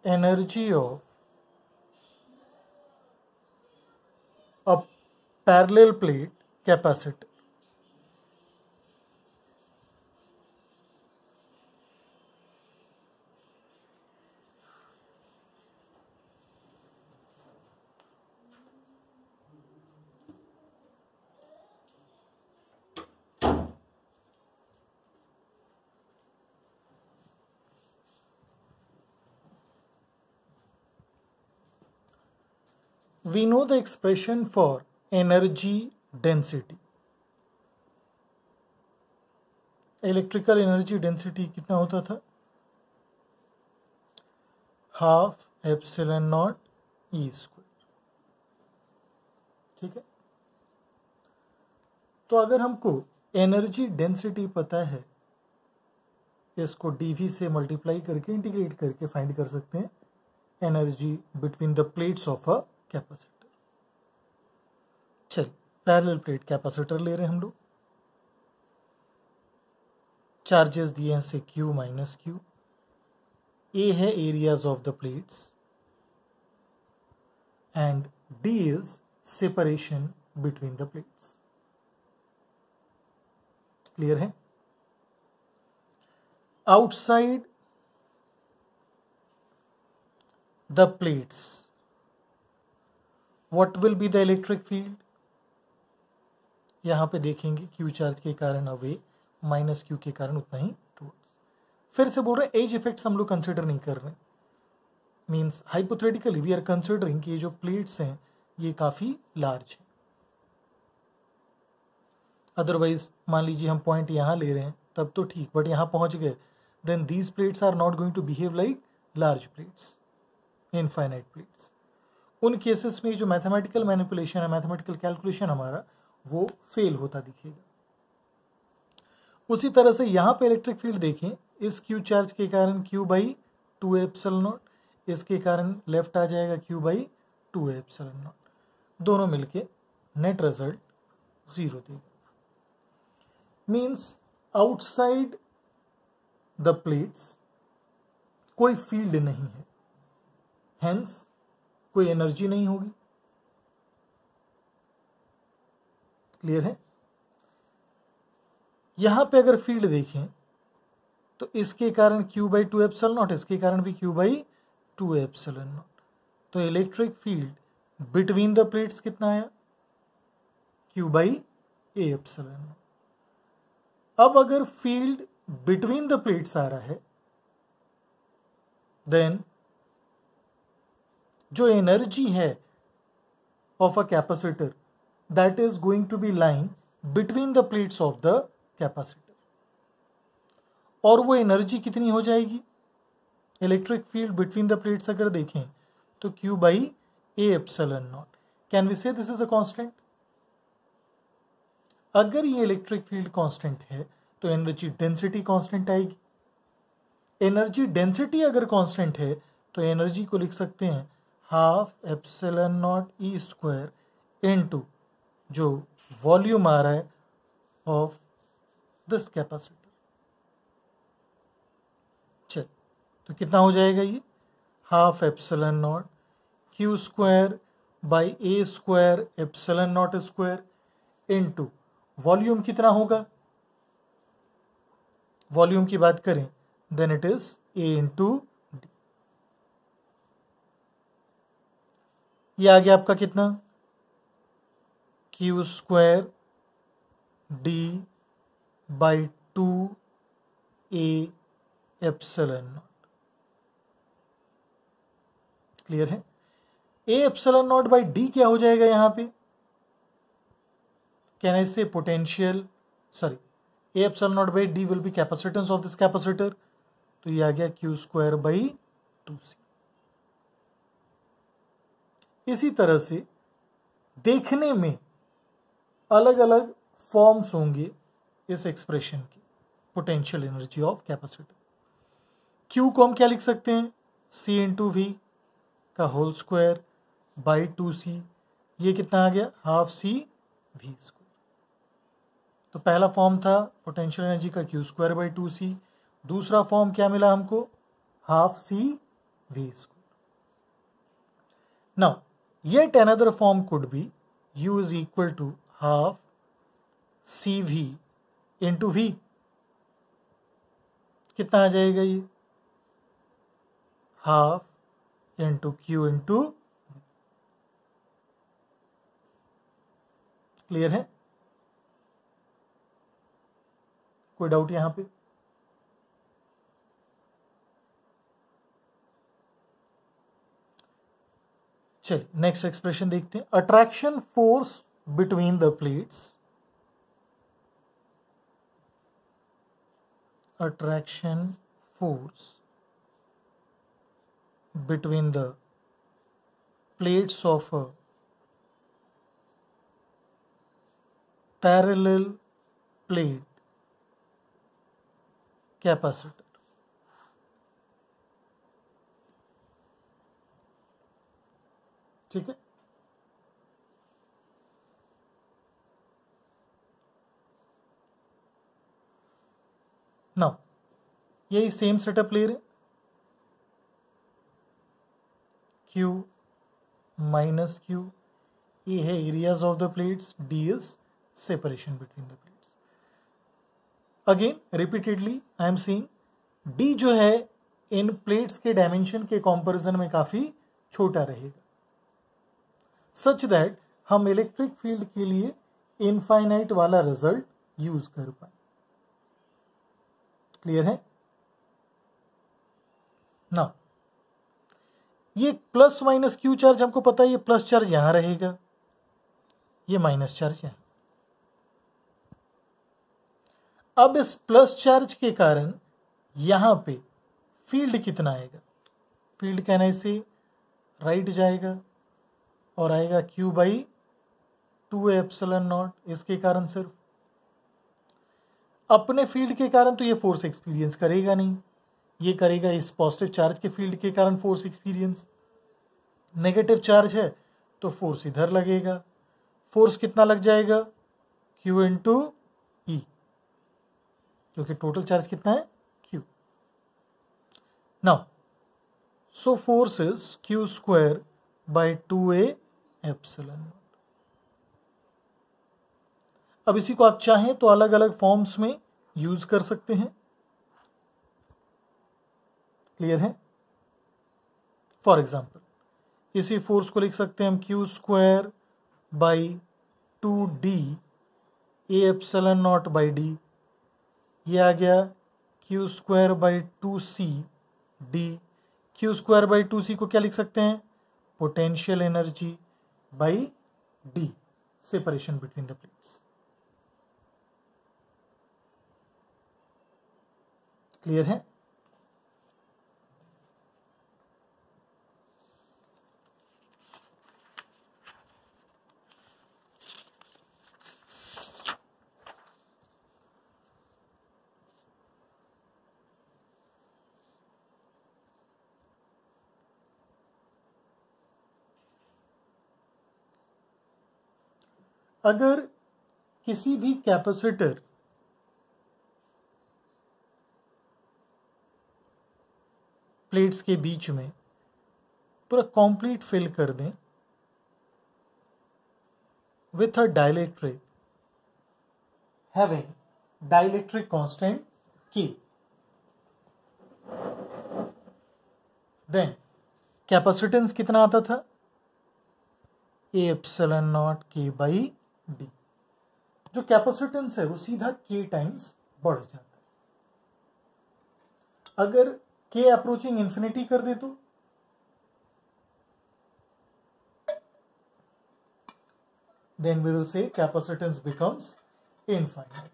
energy of a parallel plate capacitor. We know the expression for energy density. Electrical energy density कितना होता था? Half epsilon not E square. ठीक है. तो अगर हमको एनर्जी डेंसिटी पता है, इसको डीवी से मल्टीप्लाई करके इंटीग्रेट करके फाइंड कर सकते हैं energy between the plates of a capacitor. चलिए पैरेलल प्लेट कैपेसिटर ले रहे हैं हम लोग. चार्जेस दिए हैं से Q माइनस Q. A है areas of the plates and D is separation between the plates. Clear है? Outside the plates what will be the electric field? यहां पे देखेंगे Q चार्ज के कारण अवे, माइनस Q के कारण उतना ही टूवर्ड्स. फिर से बोल रहे हैं एज इफेक्ट्स हम लोग कंसिडर नहीं कर रहे. Means hypothetically we are considering कि ये जो प्लेट्स हैं ये काफी लार्ज है. अदरवाइज मान लीजिए हम पॉइंट यहां ले रहे हैं तब तो ठीक, बट यहां पहुंच गए then these plates are not going to behave like large plates, infinite plates. उन केसेस में जो मैथमेटिकल मैनिपुलेशन है, मैथमेटिकल कैलकुलेशन हमारा वो फेल होता दिखेगा. उसी तरह से यहां पे इलेक्ट्रिक फील्ड देखें, इस Q चार्ज के कारण Q बाई 2 एप्सिलॉन नॉट, इसके कारण लेफ्ट आ जाएगा Q बाई 2 एप्सिलॉन नॉट. दोनों मिलके नेट रिजल्ट 0 देगा. मीन्स आउटसाइड द प्लेट्स कोई फील्ड नहीं है, हेंस कोई एनर्जी नहीं होगी. क्लियर है? यहां पे अगर फील्ड देखें तो इसके कारण Q बाई 2 एप्सिलॉन नॉट, इसके कारण भी Q बाई 2 एप्सिलॉन नॉट. तो electric field between the plates कितना आया? Q by A epsilon naught. अब अगर फील्ड बिटवीन द प्लेट्स आ रहा है देन जो एनर्जी है of a capacitor that is going to be lying between the plates of the capacitor. और वो एनर्जी कितनी हो जाएगी? Electric field between the plates अगर देखें तो Q by A epsilon naught. Can we से दिस इज अ कांस्टेंट? अगर ये इलेक्ट्रिक फील्ड कांस्टेंट है तो एनर्जी डेंसिटी कांस्टेंट आएगी. एनर्जी डेंसिटी अगर कांस्टेंट है तो एनर्जी को लिख सकते हैं half epsilon not E square into जो वॉल्यूम आ रहा है ऑफ दिस कैपेसिटर. चल तो कितना हो जाएगा ये? Half epsilon naught Q square by A square epsilon naught square into volume कितना होगा? वॉल्यूम की बात करें then it is A into D. ये आ गया आपका कितना? Q square D by 2 A epsilon naught. Clear है? A epsilon naught by D क्या हो जाएगा यहां पे? Can I say potential, sorry, A epsilon naught by D will be capacitance of this capacitor. तो ये आ गया Q स्क्वायर बाई 2C. इसी तरह से देखने में अलग अलग फॉर्म्स होंगे इस एक्सप्रेशन की potential energy of capacitor. Q को हम क्या लिख सकते हैं? C इंटू V का होल स्क्वायर बाई 2C. ये कितना आ गया? Half C V square. तो पहला फॉर्म था पोटेंशियल एनर्जी का Q स्क्वायर बाई 2C. दूसरा फॉर्म क्या मिला हमको? Half C V square. Now, yet another form could be U is equal to half CV into V. कितना आ जाएगा ये? Half into Q into. Clear है? कोई डाउट यहां पे? चलिए नेक्स्ट एक्सप्रेशन देखते हैं। Attraction force between the plates, attraction force between the plates of a parallel plate capacitor. ठीक है? नाउ यही सेम सेटअप ले रहे हैं। Q माइनस Q, ये है areas of the plates, D is separation between the plates. Again repeatedly I am saying D जो है इन प्लेट्स के डायमेंशन के कंपैरिजन में काफी छोटा रहेगा, सच दैट हम इलेक्ट्रिक फील्ड के लिए इनफाइनाइट वाला रिजल्ट यूज कर पाए। क्लियर है? ना ये प्लस माइनस क्यू चार्ज हमको पता है, ये प्लस चार्ज यहां रहेगा, ये माइनस चार्ज यहां। अब इस प्लस चार्ज के कारण यहां पे फील्ड कितना आएगा? फील्ड कहने से राइट जाएगा और आएगा Q बाई 2ε0। इसके कारण सिर्फ अपने फील्ड के कारण तो ये फोर्स एक्सपीरियंस करेगा नहीं, ये करेगा इस पॉजिटिव चार्ज के फील्ड के कारण फोर्स एक्सपीरियंस। नेगेटिव चार्ज है तो फोर्स इधर लगेगा, फोर्स कितना लग जाएगा? Q इंटू ई, क्योंकि टोटल चार्ज कितना है? Q। Now so force is Q square by 2a ε0। अब इसी को आप चाहें तो अलग अलग फॉर्म्स में यूज कर सकते हैं। क्लियर है? फॉर एग्जाम्पल इसी फोर्स को लिख सकते हैं हम Q square by 2d a ε0 by d। ये आ गया Q square by 2c d। Q square by 2c को क्या लिख सकते हैं? Potential energy by d, separation between the plates. Clear है? अगर किसी भी कैपेसिटर प्लेट्स के बीच में पूरा कंप्लीट फिल कर दें with a dielectric having dielectric constant K, then capacitance कितना आता था? a ε0 K by d। जो कैपेसिटेंस है वो सीधा K टाइम्स बढ़ जाता है। अगर K अप्रोचिंग इंफिनिटी कर दे तो then we will say capacitance becomes infinite.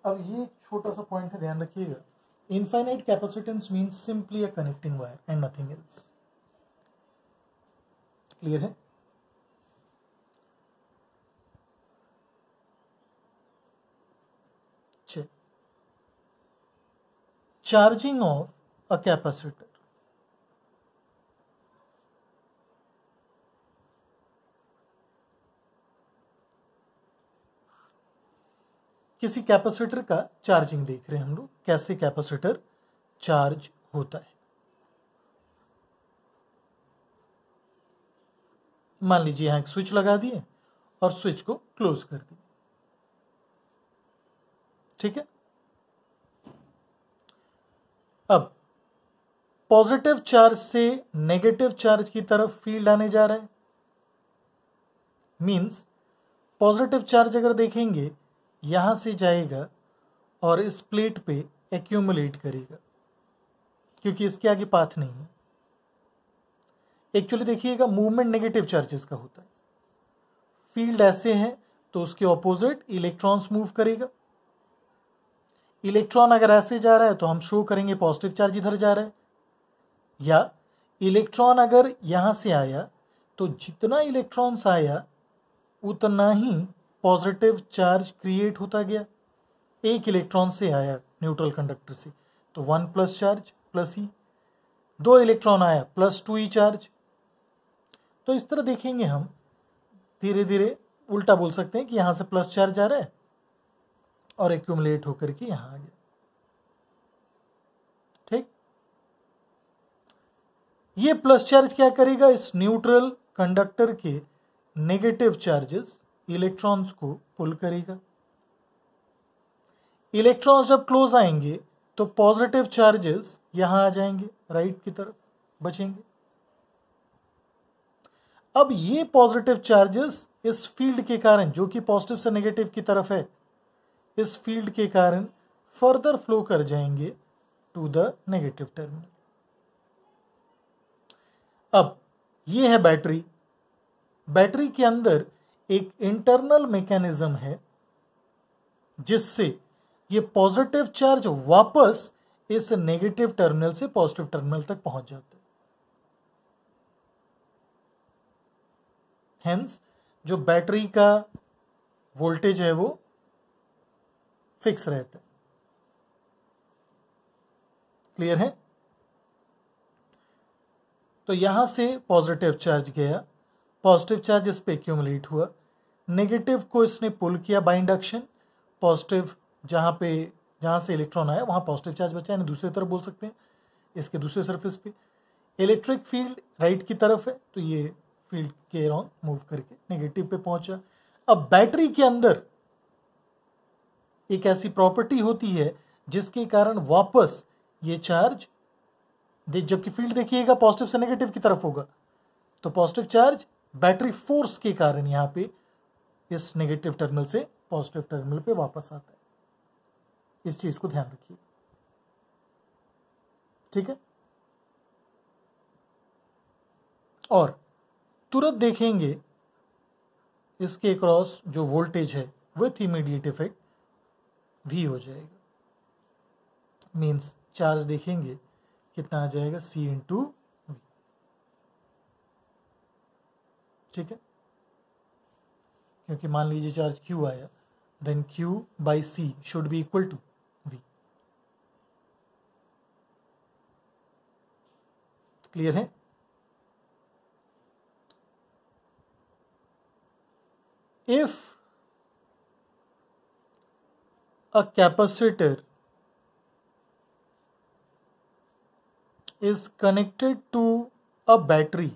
अब ये छोटा सा पॉइंट है, ध्यान रखिएगा। Infinite capacitance means simply a connecting wire and nothing else. Clear है? Charging of a capacitor. किसी कैपेसिटर का चार्जिंग देख रहे हैं हम लोग, कैसे कैपेसिटर चार्ज होता है। मान लीजिए यहां एक स्विच लगा दिए और स्विच को क्लोज कर दिए, ठीक है। अब पॉजिटिव चार्ज से नेगेटिव चार्ज की तरफ फील्ड आने जा रहा है। मींस पॉजिटिव चार्ज अगर देखेंगे यहां से जाएगा और इस प्लेट पे एक्यूमुलेट करेगा, क्योंकि इसके आगे पाथ नहीं है। एक्चुअली देखिएगा मूवमेंट नेगेटिव चार्जेस का होता है। फील्ड ऐसे है तो उसके ऑपोजिट इलेक्ट्रॉन्स मूव करेगा। इलेक्ट्रॉन अगर ऐसे जा रहा है तो हम शो करेंगे पॉजिटिव चार्ज इधर जा रहा है, या इलेक्ट्रॉन अगर यहां से आया तो जितना इलेक्ट्रॉन्स आया उतना ही पॉजिटिव चार्ज क्रिएट होता गया। एक इलेक्ट्रॉन से आया न्यूट्रल कंडक्टर से तो 1 प्लस चार्ज प्लस ई, 2 इलेक्ट्रॉन आया प्लस 2 ई चार्ज। तो इस तरह देखेंगे हम धीरे धीरे उल्टा बोल सकते हैं कि यहां से प्लस चार्ज आ रहा है और एक्यूमुलेट होकर के यहां आ गया, ठीक। ये प्लस चार्ज क्या करेगा, इस न्यूट्रल कंडक्टर के नेगेटिव चार्जेस इलेक्ट्रॉन्स को पुल करेगा। इलेक्ट्रॉन्स जब क्लोज आएंगे तो पॉजिटिव चार्जेस यहां आ जाएंगे, राइट की तरफ बचेंगे। अब ये पॉजिटिव चार्जेस इस फील्ड के कारण, जो कि पॉजिटिव से नेगेटिव की तरफ है, इस फील्ड के कारण फर्दर फ्लो कर जाएंगे टू द नेगेटिव टर्मिनल। अब ये है बैटरी। बैटरी के अंदर एक इंटरनल मैकेनिज्म है जिससे ये पॉजिटिव चार्ज वापस इस नेगेटिव टर्मिनल से पॉजिटिव टर्मिनल तक पहुंच जाते हैं। हेंस जो बैटरी का वोल्टेज है वो फिक्स रहता है। क्लियर है? तो यहां से पॉजिटिव चार्ज गया, पॉजिटिव चार्ज इस पे एक्यूमुलेट हुआ, नेगेटिव को इसने पुल किया बाय इंडक्शन, पॉजिटिव जहां से इलेक्ट्रॉन आया वहां पॉजिटिव चार्ज बचा, यानी दूसरी तरफ बोल सकते हैं, इसके दूसरे सरफेस पे इलेक्ट्रिक फील्ड राइट की तरफ है तो ये फील्ड के अराउंड मूव करके नेगेटिव पे पहुंचा। अब बैटरी के अंदर एक ऐसी प्रॉपर्टी होती है जिसके कारण वापस ये चार्ज, जबकि फील्ड देखिएगा पॉजिटिव से नेगेटिव की तरफ होगा, तो पॉजिटिव चार्ज बैटरी फोर्स के कारण यहां पे इस नेगेटिव टर्मिनल से पॉजिटिव टर्मिनल पे वापस आता है। इस चीज को ध्यान रखिए, ठीक है। और तुरंत देखेंगे इसके क्रॉस जो वोल्टेज है विथ इमीडिएट इफेक्ट V हो जाएगा। मीन्स चार्ज देखेंगे कितना आ जाएगा, C इंटू V, ठीक है। क्योंकि मान लीजिए चार्ज Q आया, then Q by C should be equal to V। Clear है? If a capacitor is connected to a battery,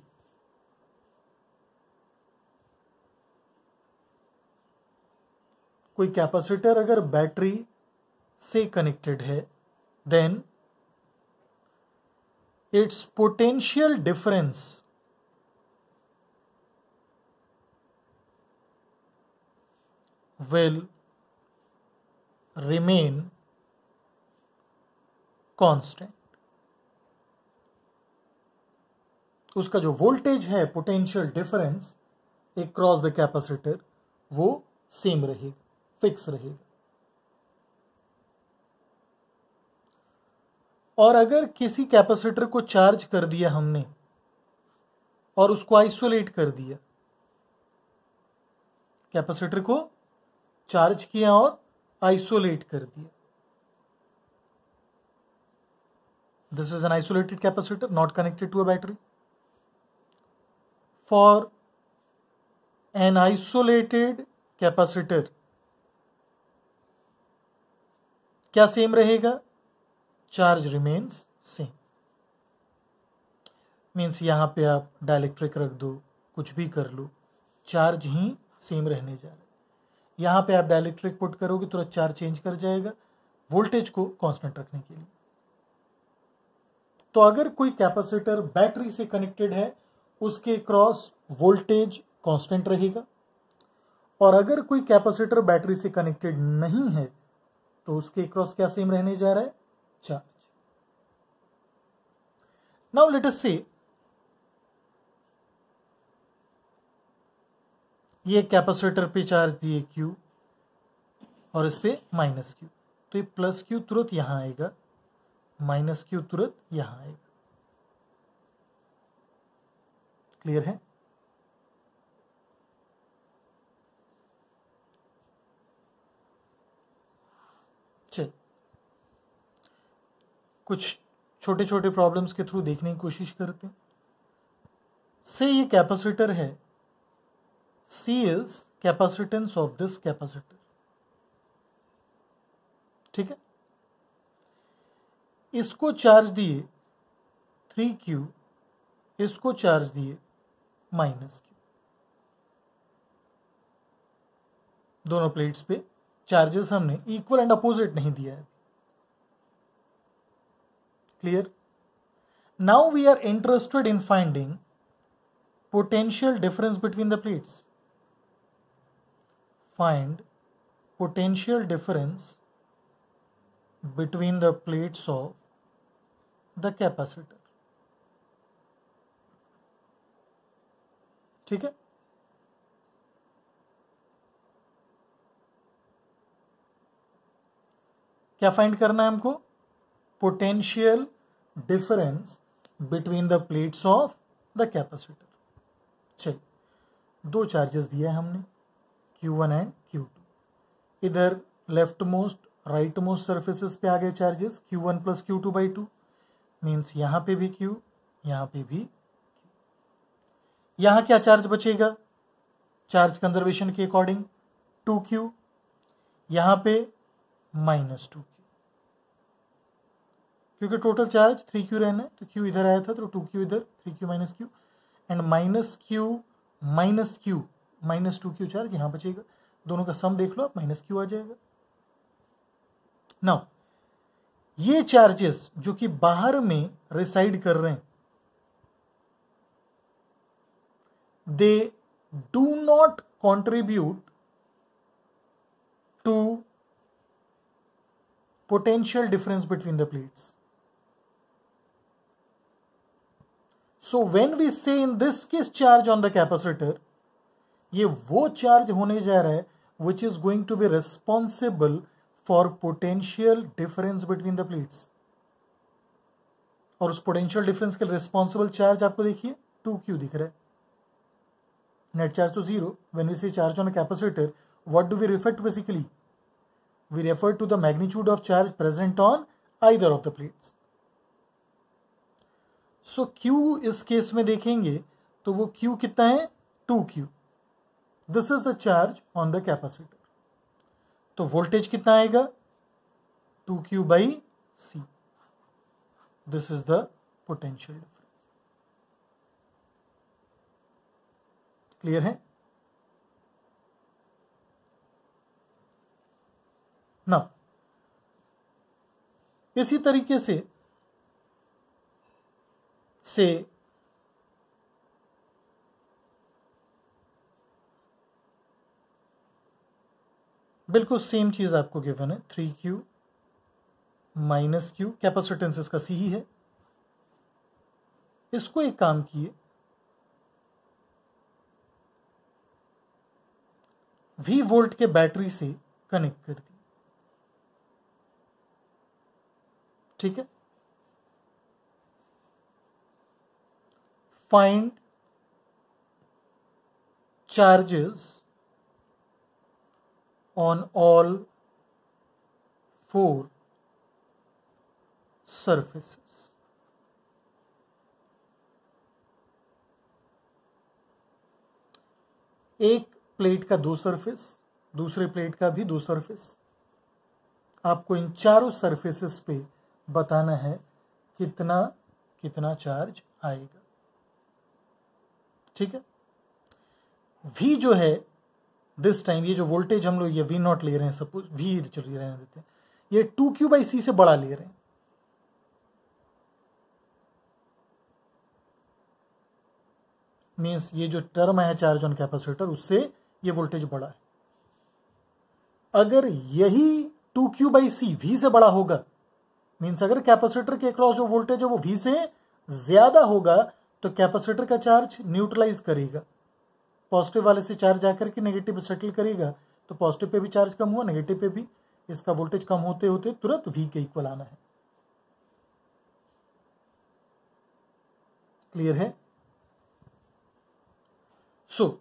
कोई कैपेसिटर अगर बैटरी से कनेक्टेड है, then its potential difference will remain constant। उसका जो वोल्टेज है, potential difference across the capacitor, वो same रहेगा, फिक्स रहेगा। और अगर किसी कैपेसिटर को चार्ज कर दिया हमने और उसको आइसोलेट कर दिया, कैपेसिटर को चार्ज किया और आइसोलेट कर दिया, this is an isolated capacitor not connected to a battery. For an isolated capacitor क्या सेम रहेगा, चार्ज रिमेन्स सेम। मीन्स यहां पे आप डाइलेक्ट्रिक रख दो, कुछ भी कर लो, चार्ज ही सेम रहने जा रहा है। यहाँ पे आप डाइलेक्ट्रिक पुट करोगे तुरंत चार्ज चेंज कर जाएगा वोल्टेज को कांस्टेंट रखने के लिए। तो अगर कोई कैपेसिटर बैटरी से कनेक्टेड है उसके क्रॉस वोल्टेज कांस्टेंट रहेगा, और अगर कोई कैपेसिटर बैटरी से कनेक्टेड नहीं है तो उसके क्रॉस क्या सेम रहने जा रहा है, चार्ज। नाउ लेट अस से ये कैपेसिटर पे चार्ज दिए Q और इस पे माइनस Q, तो ये प्लस Q तुरंत यहां आएगा, माइनस Q तुरंत यहां आएगा। क्लियर है? चल कुछ छोटे छोटे प्रॉब्लम्स के थ्रू देखने की कोशिश करते हैं। से ये कैपेसिटर है, C is capacitance of this capacitor, ठीक है। इसको चार्ज दिए 3Q, इसको चार्ज दिए माइनस Q। दोनों प्लेट्स पे चार्जेस हमने इक्वल एंड अपोजिट नहीं दिया है। Clear? Now we are interested in finding potential difference between the plates. Find potential difference between the plates of the capacitor, ठीक है। क्या फाइंड करना है हमको? Potential difference between the plates of the capacitor. चलिए, दो चार्जेस दिया है हमने, Q1 एंड Q2। इधर left most right most surfaces पे आ गए charges Q1 plus Q2/2, means यहां पे भी Q, यहां पे भी Q। यहां क्या चार्ज बचेगा चार्ज कंजर्वेशन के अकॉर्डिंग? 2Q। यहां पे -2Q, क्योंकि टोटल चार्ज 3Q रहना है, तो Q इधर आया था तो 2Q इधर, 3Q minus Q, and -Q minus Q, -2Q charge यहां बचेगा। दोनों का सम देख लो आप, -Q आ जाएगा। नाउ ये चार्जेस जो कि बाहर में रिसाइड कर रहे हैं, they do not contribute to potential difference between the plates. So when we say in this case charge on the capacitor, ये वो चार्ज होने जा रहा है which is going to be responsible for potential difference between the plates. और उस potential difference के responsible charge आपको देखिए 2Q दिख रहा है। नेट चार्ज तो 0। When we say charge on a capacitor, what do we refer to? Basically we refer to the magnitude of charge present on either of the plates. So Q इस case में देखेंगे तो वो Q कितना है? 2Q। This is the charge on the capacitor. तो voltage कितना आएगा? 2Q/C। This is the potential difference. Clear है? ना इसी तरीके से बिल्कुल सेम चीज आपको गिवन है, 3Q माइनस Q, कैपेसिटेंस इसका C ही है। इसको एक काम किए, V वोल्ट के बैटरी से कनेक्ट कर दी, ठीक है। Find charges on all 4 surfaces। एक प्लेट का 2 सरफेस, दूसरे प्लेट का भी 2 सरफेस। आपको इन चारों सरफेसेस पे बताना है कितना कितना चार्ज आएगा, ठीक है। V जो है दिस टाइम, ये जो वोल्टेज हम लोग ये V0 ले रहे हैं, सपोज V चल रहे हैं, ये 2Q/C से बड़ा ले रहे हैं। मीन्स ये जो टर्म है चार्ज ऑन कैपेसिटर, उससे ये वोल्टेज बड़ा है। अगर यही 2Q/C V से बड़ा होगा, मीन्स अगर कैपेसिटर के अक्रॉस जो वोल्टेज है वो V से ज्यादा होगा, तो कैपेसिटर का चार्ज न्यूट्रलाइज करेगा, पॉजिटिव वाले से चार्ज आकर के नेगेटिव पे सेटल करेगा, तो पॉजिटिव पे भी चार्ज कम हुआ, नेगेटिव पे भी, इसका वोल्टेज कम होते होते तुरंत V के इक्वल आना है। क्लियर है? सो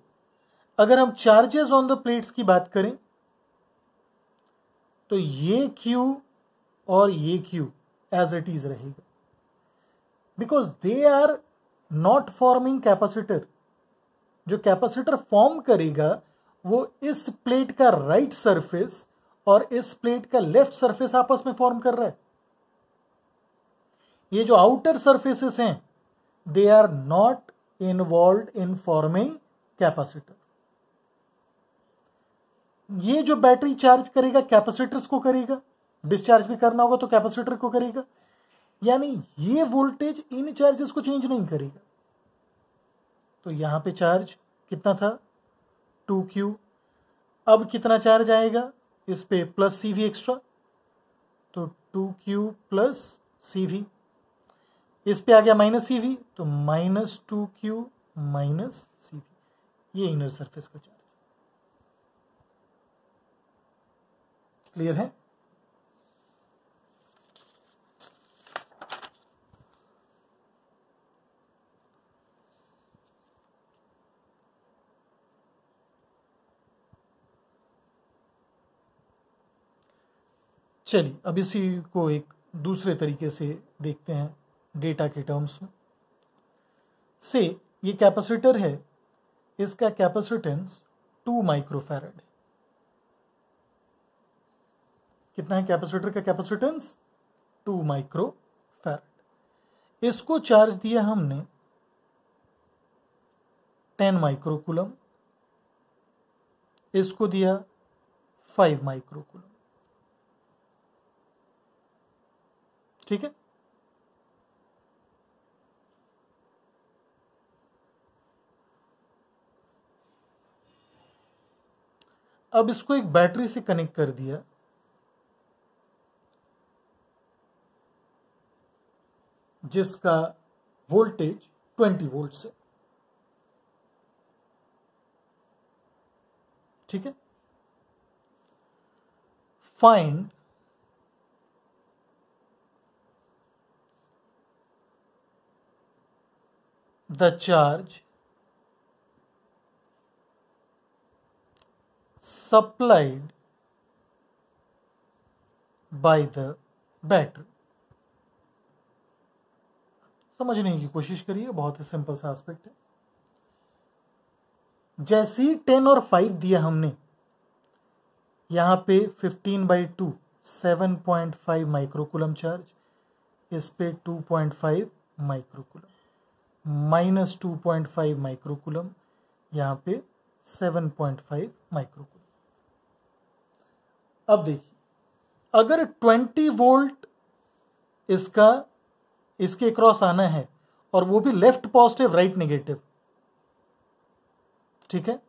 अगर हम चार्जेस ऑन द प्लेट्स की बात करें, तो ये Q और ये Q एज इट इज रहेगा, because they are not forming capacitor. जो कैपेसिटर फॉर्म करेगा वो इस प्लेट का राइट सरफेस और इस प्लेट का लेफ्ट सरफेस आपस में फॉर्म कर रहा है। ये जो आउटर सरफेसेस हैं, they are not involve in forming capacitor. ये जो बैटरी चार्ज करेगा कैपेसिटर्स को करेगा, डिस्चार्ज भी करना होगा तो कैपेसिटर को करेगा, यानी ये वोल्टेज इन चार्जेस को चेंज नहीं करेगा। तो यहां पे चार्ज कितना था 2Q, अब कितना चार्ज आएगा इस पे प्लस CV एक्स्ट्रा, तो 2Q प्लस CV, इस पे आ गया माइनस CV, तो माइनस 2Q माइनस CV, ये इनर सरफेस का चार्ज। क्लियर है? चलिए अब इसी को एक दूसरे तरीके से देखते हैं डेटा के टर्म्स में। से ये कैपेसिटर है, इसका कैपेसिटेंस 2 माइक्रोफैराड है। कितना है कैपेसिटर का कैपेसिटेंस? 2 माइक्रोफैराड। इसको चार्ज दिया हमने 10 माइक्रोकूलम, इसको दिया 5 माइक्रोकूलम। ठीक है? अब इसको एक बैटरी से कनेक्ट कर दिया, जिसका वोल्टेज 20 वोल्ट से। ठीक है? Find the charge supplied by the battery। समझने की कोशिश करिए, बहुत ही सिंपल सा एस्पेक्ट है। जैसे ही 10 और 5 दिया हमने, यहां पे 15/2 7.5 माइक्रोकूलम चार्ज, इस पे 2.5 माइक्रोकूलम, माइनस 2.5 माइक्रोकूलम, यहां पे 7.5 माइक्रोकूलम। अब देखिए, अगर 20 वोल्ट इसके क्रॉस आना है और वो भी लेफ्ट पॉजिटिव राइट नेगेटिव, ठीक है,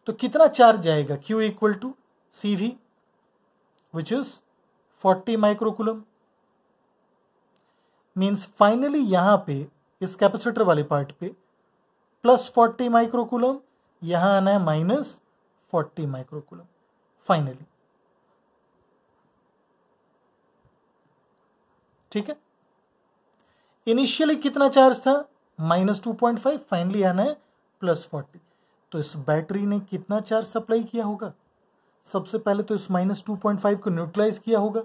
तो कितना चार्ज जाएगा? Q equal to CV which is 40 microcoulomb. Means finally यहां पे इस कैपेसिटर वाले पार्ट पे प्लस 40 माइक्रोकूलम, यहां आना है माइनस 40 माइक्रोकूलम फाइनली। ठीक है? इनिशियली कितना चार्ज था? माइनस 2.5, फाइनली आना है प्लस 40। तो इस बैटरी ने कितना चार्ज सप्लाई किया होगा? सबसे पहले तो इस माइनस 2.5 को न्यूट्रलाइज किया होगा,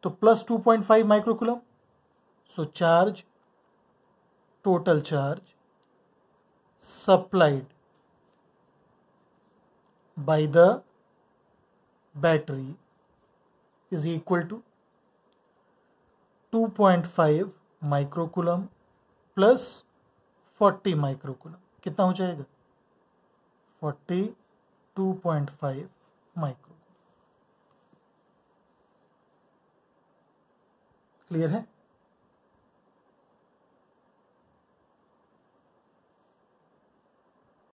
तो plus 2.5 microcoulomb. So charge, total charge supplied by the battery is equal to 2.5 microcoulomb plus 40 microcoulomb. कितना हो जाएगा? 42.5 माइक्रो। क्लियर है?